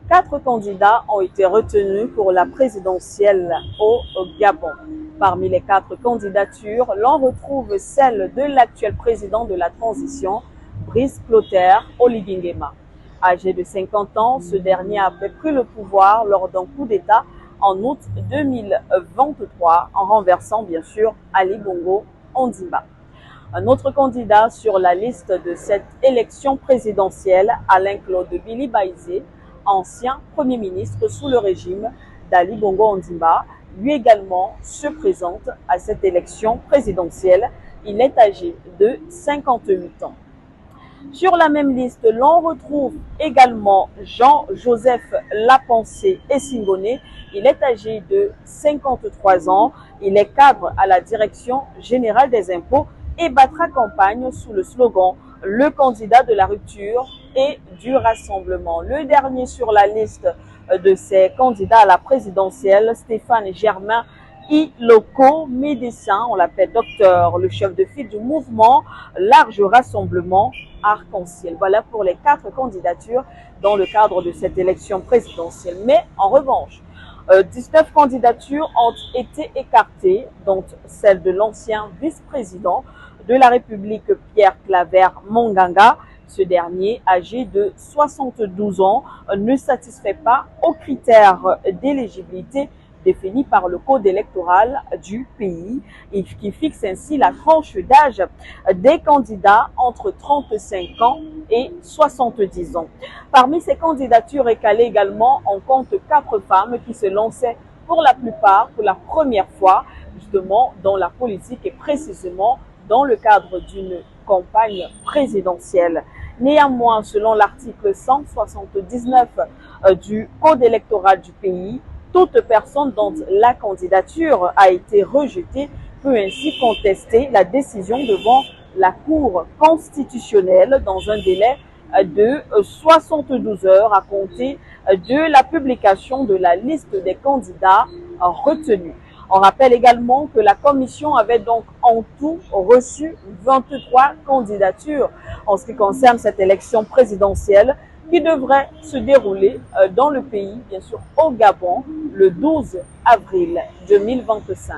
4 candidats ont été retenus pour la présidentielle au Gabon. Parmi les 4 candidatures, l'on retrouve celle de l'actuel président de la transition, Brice Clotaire Oligui Nguema. Âgé de 50 ans, ce dernier avait pris le pouvoir lors d'un coup d'État en août 2023 en renversant bien sûr Ali Bongo Ondimba. Un autre candidat sur la liste de cette élection présidentielle, Alain-Claude Bilibaïzé, ancien Premier ministre sous le régime d'Ali Bongo Ondimba, lui également se présente à cette élection présidentielle. Il est âgé de 58 ans. Sur la même liste, l'on retrouve également Jean-Joseph Lapensé Essingoné. Il est âgé de 53 ans. Il est cadre à la Direction générale des impôts et battra campagne sous le slogan « Le candidat de la rupture et du rassemblement ». Le dernier sur la liste de ces candidats à la présidentielle, Stéphane Germain Iloko, médecin, on l'appelle docteur, le chef de file du mouvement Large Rassemblement Arc-en-Ciel. Voilà pour les 4 candidatures dans le cadre de cette élection présidentielle. Mais en revanche, 19 candidatures ont été écartées, dont celle de l'ancien vice-président de la République Pierre Claver Monganga. Ce dernier, âgé de 72 ans, ne satisfait pas aux critères d'éligibilité définis par le code électoral du pays et qui fixe ainsi la tranche d'âge des candidats entre 35 ans et 70 ans. Parmi ces candidatures récalées également, on compte 4 femmes qui se lançaient pour la plupart pour la première fois justement dans la politique et précisément dans le cadre d'une campagne présidentielle. Néanmoins, selon l'article 179 du code électoral du pays, toute personne dont la candidature a été rejetée peut ainsi contester la décision devant la Cour constitutionnelle dans un délai de 72 heures à compter de la publication de la liste des candidats retenus. On rappelle également que la commission avait donc en tout reçu 23 candidatures en ce qui concerne cette élection présidentielle qui devrait se dérouler dans le pays, bien sûr au Gabon, le 12 avril 2025.